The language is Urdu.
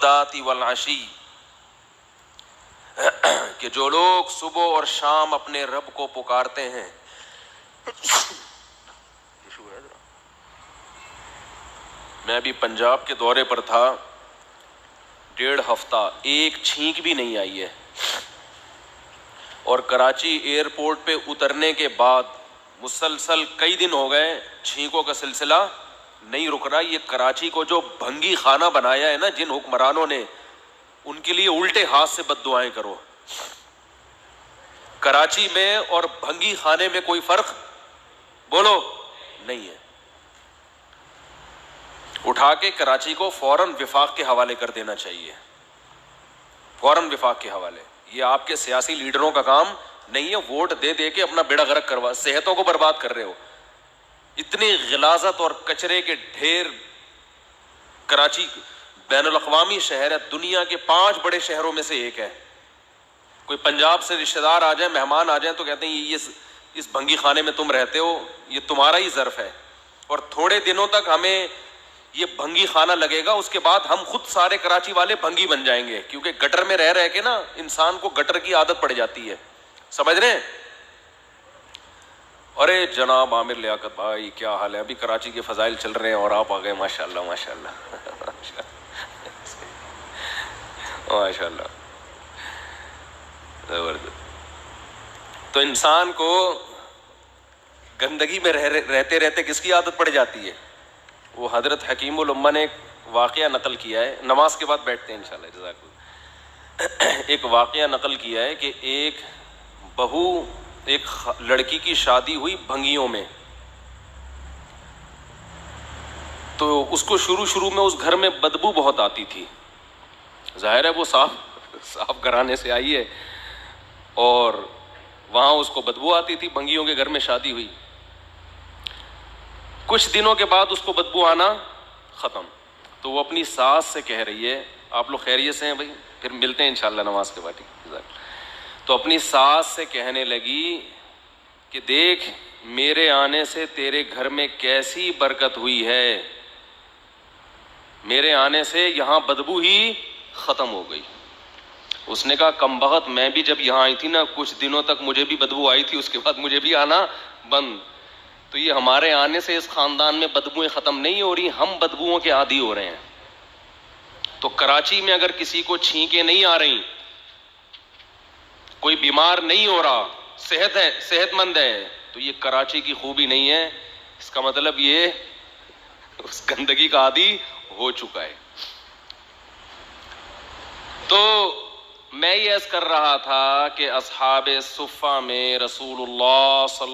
ذات والعشی، کہ جو لوگ صبح اور شام اپنے رب کو پکارتے ہیں. میں ابھی پنجاب کے دورے پر تھا، 1.5 ہفتہ ایک چھینک بھی نہیں آئی ہے، اور کراچی ایئرپورٹ پہ اترنے کے بعد مسلسل کئی دن ہو گئے چھینکوں کا سلسلہ نہیں رک رہا. یہ کراچی کو جو بھنگی خانہ بنایا ہے نا جن حکمرانوں نے، ان کے لیے الٹے ہاتھ سے بد دعائیں کرو. کراچی میں اور بھنگی خانے میں کوئی فرق بولو نہیں ہے. اٹھا کے کراچی کو فوراً وفاق کے حوالے کر دینا چاہیے، فوراً وفاق کے حوالے. یہ آپ کے سیاسی لیڈروں کا کام نہیں ہے، ووٹ دے دے کے اپنا بیڑا غرق کروا، صحتوں کو برباد کر رہے ہو. اتنی غلاظت اور کچرے کے ڈھیر. کراچی بین الاقوامی شہر ہے، دنیا کے 5 بڑے شہروں میں سے ایک ہے. کوئی پنجاب سے رشتہ دار آ جائیں، مہمان آ جائیں تو کہتے ہیں یہ اس بھنگی خانے میں تم رہتے ہو، یہ تمہارا ہی ظرف ہے. اور تھوڑے دنوں تک ہمیں یہ بھنگی خانہ لگے گا، اس کے بعد ہم خود سارے کراچی والے بھنگی بن جائیں گے، کیونکہ گٹر میں رہ رہ کے نا انسان کو گٹر کی عادت پڑ جاتی ہے. سمجھ رہے ہیں؟ ارے جناب عامر لیاقت بھائی کیا حال ہے؟ ابھی کراچی کے فضائل چل رہے ہیں اور آپ آ گئے. ماشاء اللہ ماشاء اللہ ماشاء اللہ، زبردست. تو انسان کو گندگی میں رہتے رہتے کس کی عادت پڑ جاتی ہے؟ وہ حضرت حکیم الامہ نے ایک واقعہ نقل کیا ہے، نماز کے بعد بیٹھتے ہیں انشاءاللہ، جزاک اللہ. ایک واقعہ نقل کیا ہے کہ ایک بہو، ایک لڑکی کی شادی ہوئی بھنگیوں میں، تو اس کو شروع میں اس گھر میں بدبو بہت آتی تھی. ظاہر ہے وہ صاف گھرانے سے آئی ہے اور وہاں اس کو بدبو آتی تھی. بھنگیوں کے گھر میں شادی ہوئی، کچھ دنوں کے بعد اس کو بدبو آنا ختم. تو وہ اپنی ساس سے کہہ رہی ہے، آپ لوگ خیریت سے ہیں بھائی؟ پھر ملتے ہیں انشاءاللہ نماز کے بعد. تو اپنی ساس سے کہنے لگی کہ دیکھ میرے آنے سے تیرے گھر میں کیسی برکت ہوئی ہے، میرے آنے سے یہاں بدبو ہی ختم ہو گئی. اس نے کہا کم بخت، میں بھی جب یہاں آئی تھی نا کچھ دنوں تک مجھے بھی بدبو آئی تھی، اس کے بعد مجھے بھی آنا بند. تو یہ ہمارے آنے سے اس خاندان میں بدبوئیں ختم نہیں ہو رہی، ہم بدبوؤں کے عادی ہو رہے ہیں. تو کراچی میں اگر کسی کو چھینکیں نہیں آ رہی، کوئی بیمار نہیں ہو رہا، صحت مند ہے، تو یہ کراچی کی خوبی نہیں ہے، اس کا مطلب یہ اس گندگی کا عادی ہو چکا ہے. تو میں یہ عرض کر رہا تھا کہ اصحاب صفہ میں رسول اللہ صلی